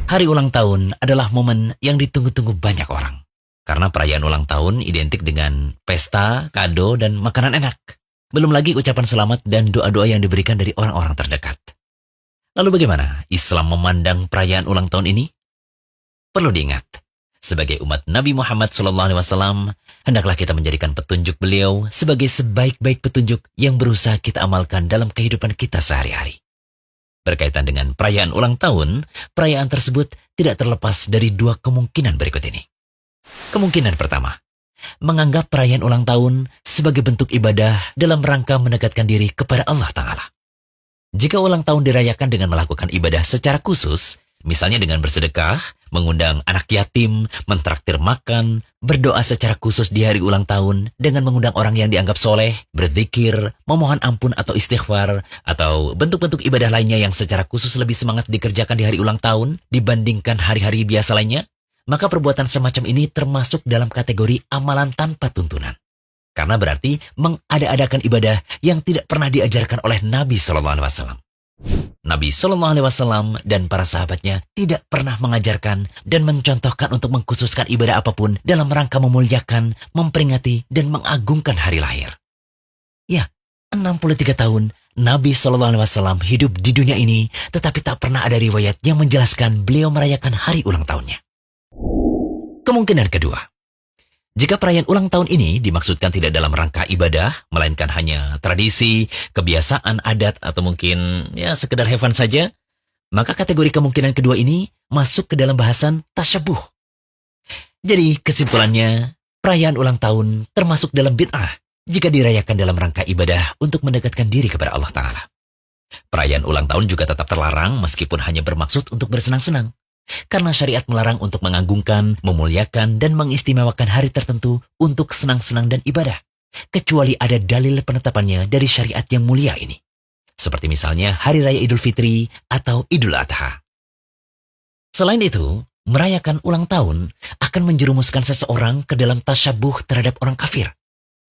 Hari ulang tahun adalah momen yang ditunggu-tunggu banyak orang. Karena perayaan ulang tahun identik dengan pesta, kado, dan makanan enak. Belum lagi ucapan selamat dan doa-doa yang diberikan dari orang-orang terdekat. Lalu bagaimana Islam memandang perayaan ulang tahun ini? Perlu diingat, sebagai umat Nabi Muhammad SAW, hendaklah kita menjadikan petunjuk beliau sebagai sebaik-baik petunjuk yang berusaha kita amalkan dalam kehidupan kita sehari-hari. Berkaitan dengan perayaan ulang tahun, perayaan tersebut tidak terlepas dari dua kemungkinan berikut ini. Kemungkinan pertama, menganggap perayaan ulang tahun sebagai bentuk ibadah dalam rangka mendekatkan diri kepada Allah Ta'ala. Jika ulang tahun dirayakan dengan melakukan ibadah secara khusus, misalnya dengan bersedekah, mengundang anak yatim, mentraktir makan, berdoa secara khusus di hari ulang tahun dengan mengundang orang yang dianggap soleh, berzikir, memohon ampun atau istighfar, atau bentuk-bentuk ibadah lainnya yang secara khusus lebih semangat dikerjakan di hari ulang tahun dibandingkan hari-hari biasa lainnya, maka perbuatan semacam ini termasuk dalam kategori amalan tanpa tuntunan. Karena berarti mengada-adakan ibadah yang tidak pernah diajarkan oleh Nabi SAW. Nabi SAW dan para sahabatnya tidak pernah mengajarkan dan mencontohkan untuk mengkhususkan ibadah apapun dalam rangka memuliakan, memperingati, dan mengagungkan hari lahir. Ya, 63 tahun Nabi SAW hidup di dunia ini, tetapi tak pernah ada riwayat yang menjelaskan beliau merayakan hari ulang tahunnya. Kemungkinan kedua, jika perayaan ulang tahun ini dimaksudkan tidak dalam rangka ibadah, melainkan hanya tradisi, kebiasaan, adat, atau mungkin sekedar have fun saja, maka kategori kemungkinan kedua ini masuk ke dalam bahasan tasyabuh. Jadi kesimpulannya, perayaan ulang tahun termasuk dalam bid'ah jika dirayakan dalam rangka ibadah untuk mendekatkan diri kepada Allah Ta'ala. Perayaan ulang tahun juga tetap terlarang meskipun hanya bermaksud untuk bersenang-senang. Karena syariat melarang untuk mengagungkan, memuliakan, dan mengistimewakan hari tertentu untuk senang-senang dan ibadah, kecuali ada dalil penetapannya dari syariat yang mulia ini. Seperti misalnya Hari Raya Idul Fitri atau Idul Adha. Selain itu, merayakan ulang tahun akan menjerumuskan seseorang ke dalam tasyabuh terhadap orang kafir,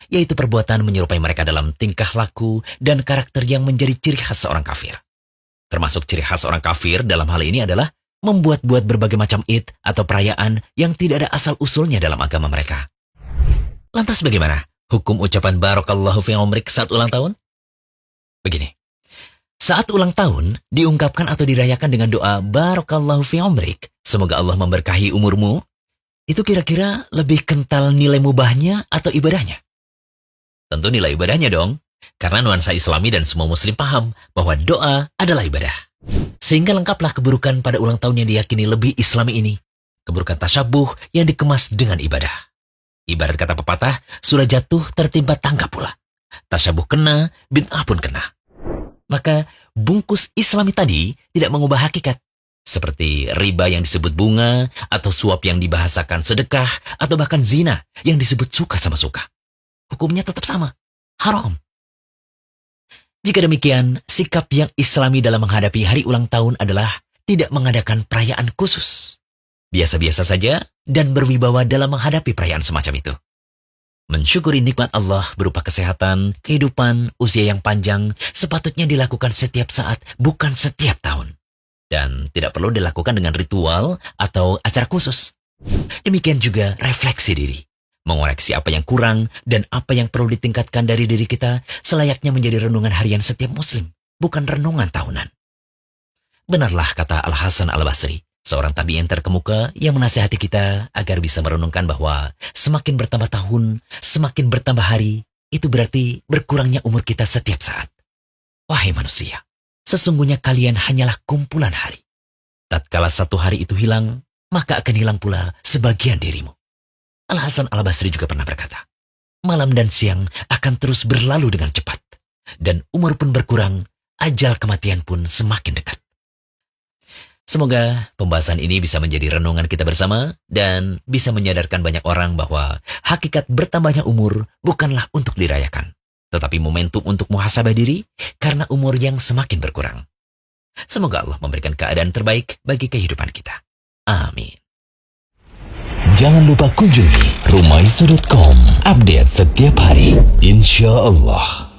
yaitu perbuatan menyerupai mereka dalam tingkah laku dan karakter yang menjadi ciri khas seorang kafir. Termasuk ciri khas orang kafir dalam hal ini adalah membuat-buat berbagai macam id atau perayaan yang tidak ada asal-usulnya dalam agama mereka. Lantas bagaimana hukum ucapan Barakallahu fi umrik saat ulang tahun? Begini, saat ulang tahun diungkapkan atau dirayakan dengan doa Barakallahu fi umrik, semoga Allah memberkahi umurmu, itu kira-kira lebih kental nilai mubahnya atau ibadahnya? Tentu nilai ibadahnya dong, karena nuansa Islami dan semua muslim paham bahwa doa adalah ibadah. Sehingga lengkaplah keburukan pada ulang tahun yang diyakini lebih Islami ini. Keburukan tasyabuh yang dikemas dengan ibadah. Ibarat kata pepatah, sudah jatuh tertimpa tangga pula. Tasyabuh kena, bid'ah pun kena. Maka bungkus Islami tadi tidak mengubah hakikat. Seperti riba yang disebut bunga, atau suap yang dibahasakan sedekah, atau bahkan zina yang disebut suka sama suka. Hukumnya tetap sama, haram. Jika demikian, sikap yang Islami dalam menghadapi hari ulang tahun adalah tidak mengadakan perayaan khusus. Biasa-biasa saja dan berwibawa dalam menghadapi perayaan semacam itu. Mensyukuri nikmat Allah berupa kesehatan, kehidupan, usia yang panjang sepatutnya dilakukan setiap saat, bukan setiap tahun. Dan tidak perlu dilakukan dengan ritual atau acara khusus. Demikian juga refleksi diri. Mengoreksi apa yang kurang dan apa yang perlu ditingkatkan dari diri kita selayaknya menjadi renungan harian setiap muslim, bukan renungan tahunan. Benarlah kata Al-Hasan Al-Basri, seorang tabi'in terkemuka yang menasihati kita agar bisa merenungkan bahwa semakin bertambah tahun, semakin bertambah hari, itu berarti berkurangnya umur kita setiap saat. Wahai manusia, sesungguhnya kalian hanyalah kumpulan hari. Tatkala satu hari itu hilang, maka akan hilang pula sebagian dirimu. Al-Hasan Al-Basri juga pernah berkata, malam dan siang akan terus berlalu dengan cepat, dan umur pun berkurang, ajal kematian pun semakin dekat. Semoga pembahasan ini bisa menjadi renungan kita bersama, dan bisa menyadarkan banyak orang bahwa hakikat bertambahnya umur bukanlah untuk dirayakan, tetapi momentum untuk muhasabah diri karena umur yang semakin berkurang. Semoga Allah memberikan keadaan terbaik bagi kehidupan kita. Amin. Jangan lupa kunjungi rumaiso.com. Update setiap hari, insya Allah.